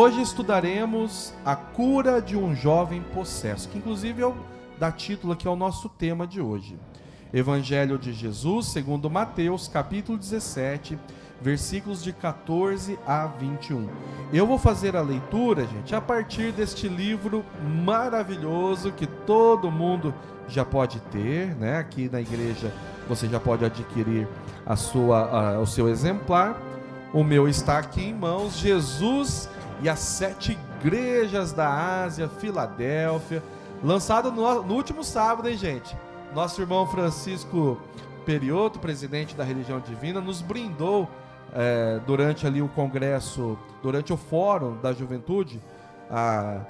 Hoje estudaremos a cura de um jovem possesso, que inclusive dá título aqui ao nosso tema de hoje. Evangelho de Jesus, segundo Mateus, capítulo 17, versículos de 14 a 21. Eu vou fazer a leitura, gente, a partir deste livro maravilhoso que todo mundo já pode ter, né? Aqui na igreja você já pode adquirir o seu exemplar. O meu está aqui em mãos, Jesus e as 7 igrejas da Ásia, Filadélfia, lançado no último sábado, hein, gente? Nosso irmão Francisco Perioto, presidente da Religião Divina, nos brindou durante ali o congresso, durante o Fórum da Juventude, a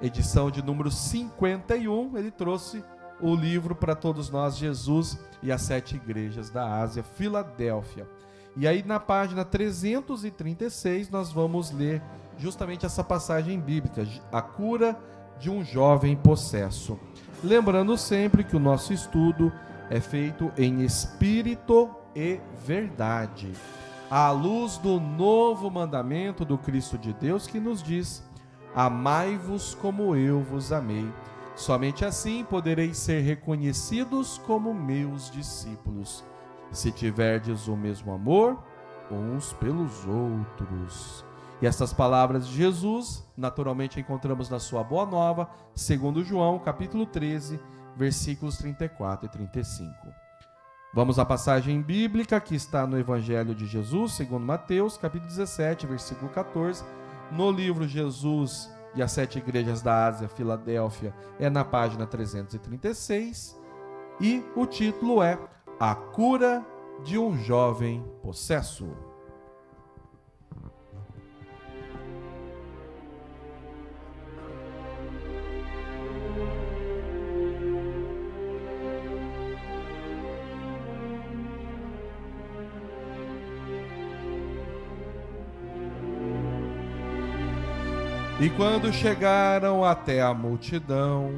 edição de número 51, ele trouxe o livro para todos nós, Jesus e as 7 igrejas da Ásia, Filadélfia. E aí na página 336 nós vamos ler justamente essa passagem bíblica, a cura de um jovem possesso. Lembrando sempre que o nosso estudo é feito em espírito e verdade, à luz do novo mandamento do Cristo de Deus que nos diz: amai-vos como eu vos amei. Somente assim podereis ser reconhecidos como meus discípulos, se tiverdes o mesmo amor uns pelos outros. E essas palavras de Jesus, naturalmente encontramos na sua Boa Nova, segundo João, capítulo 13, versículos 34 e 35. Vamos à passagem bíblica que está no Evangelho de Jesus, segundo Mateus, capítulo 17, versículo 14. No livro Jesus e as 7 igrejas da Ásia, Filadélfia, é na página 336. E o título é A Cura de um Jovem Possesso. E quando chegaram até a multidão,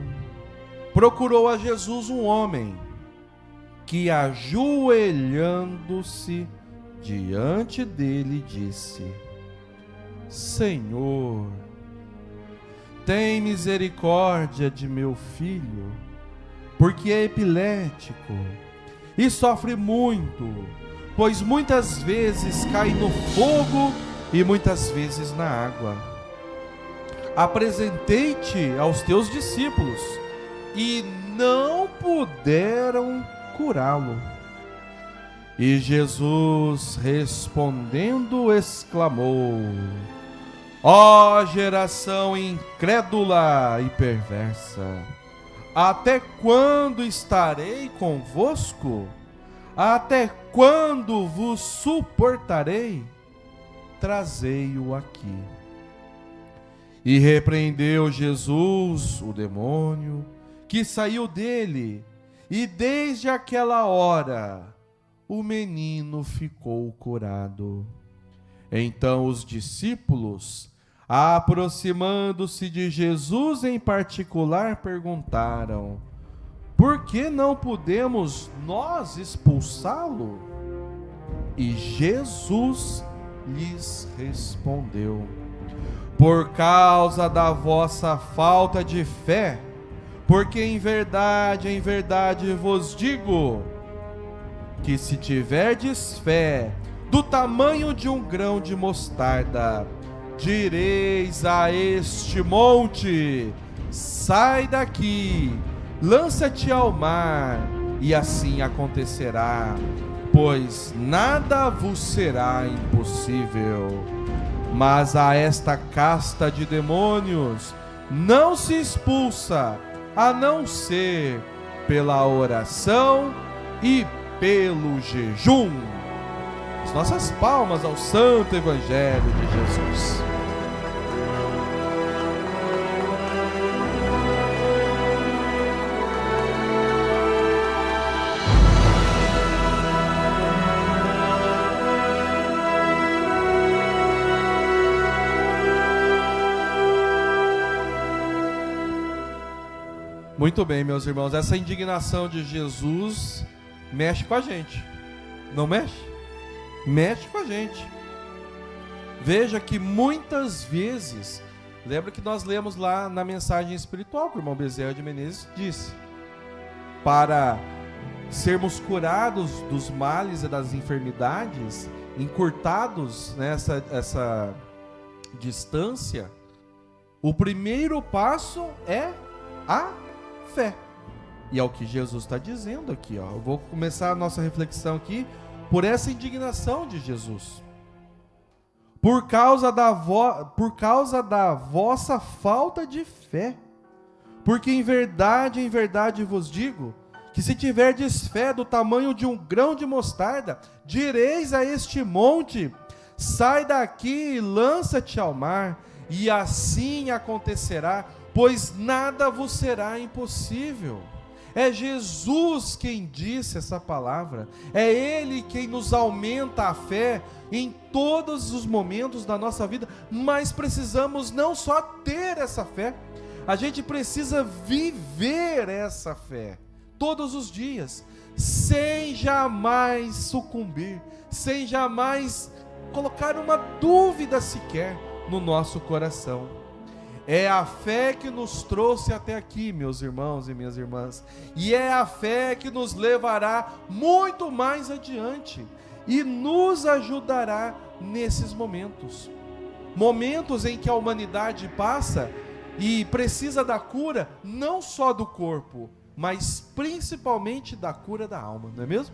procurou a Jesus um homem que, ajoelhando-se diante dele, disse: Senhor, tem misericórdia de meu filho, porque é epilético e sofre muito, pois muitas vezes cai no fogo e muitas vezes na água. Apresentei-te aos teus discípulos e não puderam curá-lo. E Jesus, respondendo, exclamou: Ó geração incrédula e perversa, até quando estarei convosco? Até quando vos suportarei? Trazei-o aqui. E repreendeu Jesus o demônio, que saiu dele, e desde aquela hora o menino ficou curado. Então os discípulos, aproximando-se de Jesus em particular, perguntaram: por que não podemos nós expulsá-lo? E Jesus lhes respondeu: por causa da vossa falta de fé, porque em verdade vos digo, que se tiverdes fé do tamanho de um grão de mostarda, direis a este monte: sai daqui, lança-te ao mar, e assim acontecerá, pois nada vos será impossível. Mas a esta casta de demônios não se expulsa, a não ser pela oração e pelo jejum. As nossas palmas ao Santo Evangelho de Jesus. Muito bem, meus irmãos, essa indignação de Jesus mexe com a gente, não mexe? Mexe com a gente. Veja que muitas vezes, lembra que nós lemos lá na mensagem espiritual que o irmão Bezerra de Menezes disse, para sermos curados dos males e das enfermidades, encurtados nessa essa distância, o primeiro passo é a fé. E é o que Jesus está dizendo aqui, ó. Eu vou começar a nossa reflexão aqui por essa indignação de Jesus. Por causa da vossa falta de fé. Porque em verdade vos digo, que se tiverdes fé do tamanho de um grão de mostarda, direis a este monte, sai daqui e lança-te ao mar, e assim acontecerá, pois nada vos será impossível. É Jesus quem disse essa palavra, é Ele quem nos aumenta a fé em todos os momentos da nossa vida, mas precisamos não só ter essa fé, a gente precisa viver essa fé todos os dias, sem jamais sucumbir, sem jamais colocar uma dúvida sequer no nosso coração. É a fé que nos trouxe até aqui, meus irmãos e minhas irmãs, e é a fé que nos levará muito mais adiante e nos ajudará nesses momentos. Momentos em que a humanidade passa e precisa da cura, não só do corpo, mas principalmente da cura da alma, não é mesmo?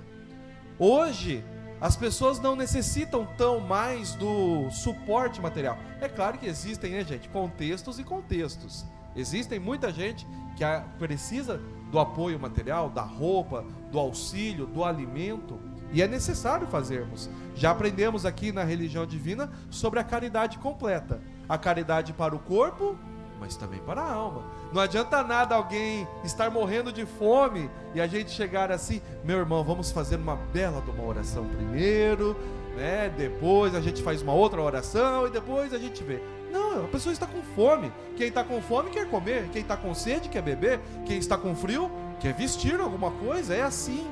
Hoje, as pessoas não necessitam tão mais do suporte material. É claro que existem, né, gente, contextos e contextos. Existem muita gente que precisa do apoio material, da roupa, do auxílio, do alimento, e é necessário fazermos. Já aprendemos aqui na religião divina sobre a caridade completa. A caridade para o corpo, mas também para a alma. Não adianta nada alguém estar morrendo de fome e a gente chegar assim, meu irmão, vamos fazer uma bela de uma oração primeiro, né? Depois a gente faz uma outra oração e depois a gente vê. Não, a pessoa está com fome. Quem está com fome quer comer, quem está com sede quer beber, quem está com frio quer vestir alguma coisa. É assim.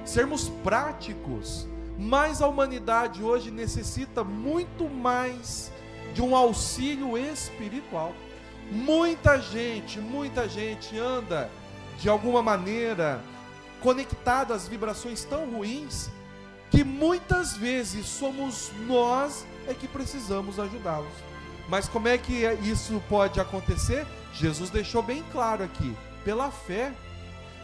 Sermos práticos. Mas a humanidade hoje necessita muito mais de um auxílio espiritual. Muita gente anda de alguma maneira conectada às vibrações tão ruins que muitas vezes somos nós que precisamos ajudá-los. Mas como é que isso pode acontecer? Jesus deixou bem claro aqui, pela fé.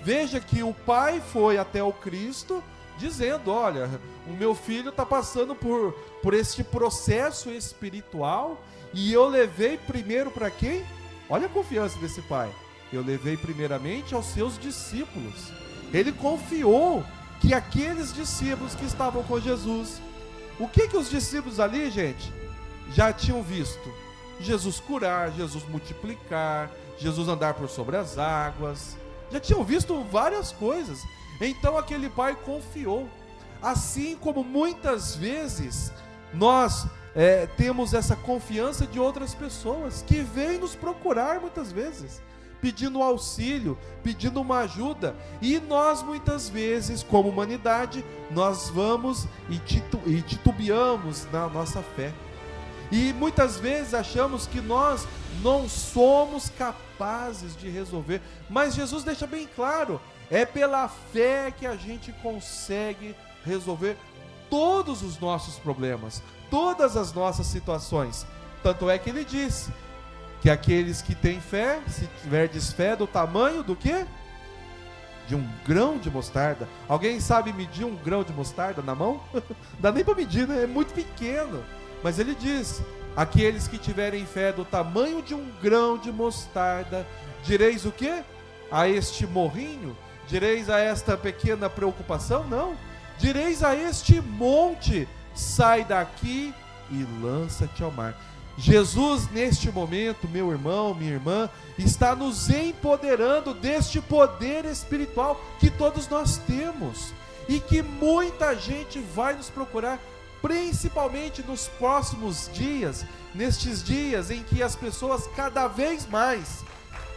Veja que o pai foi até o Cristo dizendo, olha, o meu filho está passando por este processo espiritual e eu levei primeiro para quem? Olha a confiança desse pai. Eu levei primeiramente aos seus discípulos. Ele confiou que aqueles discípulos que estavam com Jesus, o que os discípulos ali, gente, já tinham visto? Jesus curar, Jesus multiplicar, Jesus andar por sobre as águas. Já tinham visto várias coisas. Então aquele pai confiou. Assim como muitas vezes nós temos essa confiança de outras pessoas que vêm nos procurar muitas vezes, pedindo auxílio, pedindo uma ajuda, e nós muitas vezes, como humanidade, nós vamos e titubeamos na nossa fé, e muitas vezes achamos que nós não somos capazes de resolver, mas Jesus deixa bem claro, é pela fé que a gente consegue resolver todos os nossos problemas, todas as nossas situações. Tanto é que ele diz que aqueles que têm fé, se tiverdes fé do tamanho do quê? De um grão de mostarda. Alguém sabe medir um grão de mostarda na mão? Não dá nem para medir, né? É muito pequeno. Mas ele diz, aqueles que tiverem fé do tamanho de um grão de mostarda, direis o quê? A este morrinho? Direis a esta pequena preocupação? Não. Direis a este monte, sai daqui e lança-te ao mar. Jesus, neste momento, meu irmão, minha irmã, está nos empoderando deste poder espiritual que todos nós temos e que muita gente vai nos procurar, principalmente nos próximos dias, nestes dias em que as pessoas cada vez mais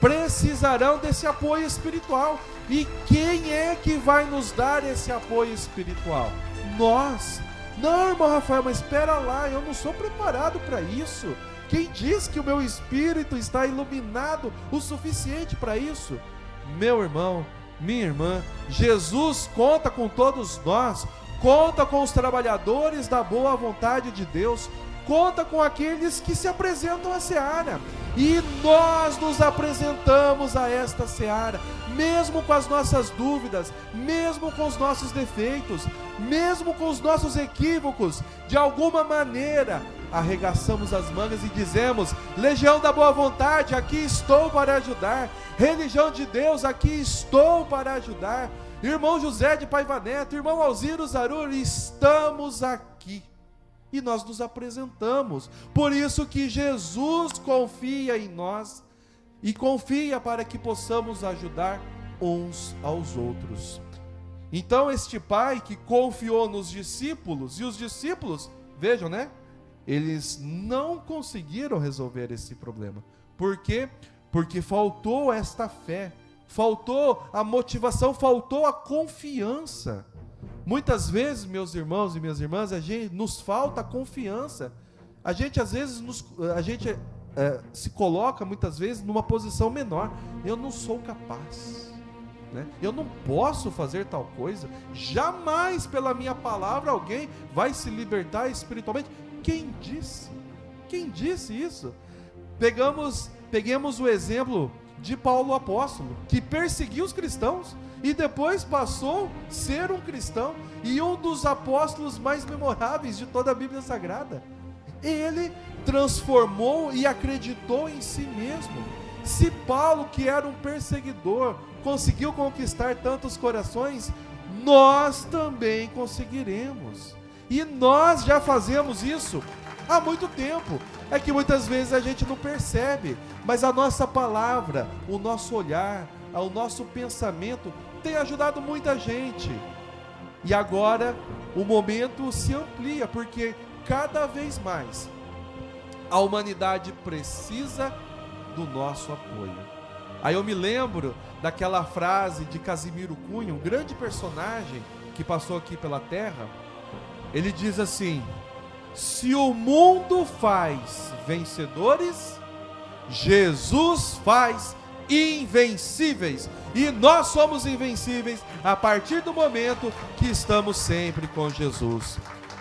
precisarão desse apoio espiritual. E quem é que vai nos dar esse apoio espiritual? Nós. Não, irmão Rafael, mas espera lá, eu não sou preparado para isso. Quem diz que o meu espírito está iluminado o suficiente para isso? Meu irmão, minha irmã, Jesus conta com todos nós, conta com os trabalhadores da boa vontade de Deus, conta com aqueles que se apresentam à seara, e nós nos apresentamos a esta seara, mesmo com as nossas dúvidas, mesmo com os nossos defeitos, mesmo com os nossos equívocos, de alguma maneira, arregaçamos as mangas e dizemos: Legião da Boa Vontade, aqui estou para ajudar. Religião de Deus, aqui estou para ajudar. Irmão José de Paiva Neto, irmão Alziro Zarur, estamos aqui. E nós nos apresentamos. Por isso que Jesus confia em nós e confia para que possamos ajudar uns aos outros. Então este pai que confiou nos discípulos, e os discípulos, vejam, né? Eles não conseguiram resolver esse problema. Por quê? Porque faltou esta fé, faltou a motivação, faltou a confiança. Muitas vezes, meus irmãos e minhas irmãs, nos falta confiança. A gente às vezes se coloca muitas vezes numa posição menor. Eu não sou capaz, né? Eu não posso fazer tal coisa. Jamais pela minha palavra alguém vai se libertar espiritualmente. Quem disse? Quem disse isso? Peguemos o exemplo de Paulo apóstolo, que perseguiu os cristãos e depois passou a ser um cristão e um dos apóstolos mais memoráveis de toda a Bíblia Sagrada. Ele transformou e acreditou em si mesmo. Se Paulo, que era um perseguidor, conseguiu conquistar tantos corações, nós também conseguiremos. E nós já fazemos isso há muito tempo. É que muitas vezes a gente não percebe, mas a nossa palavra, o nosso olhar, o nosso pensamento tem ajudado muita gente. E agora o momento se amplia, porque cada vez mais a humanidade precisa do nosso apoio. Aí eu me lembro daquela frase de Casimiro Cunha, um grande personagem que passou aqui pela Terra. Ele diz assim: se o mundo faz vencedores, Jesus faz invencíveis. E nós somos invencíveis a partir do momento que estamos sempre com Jesus.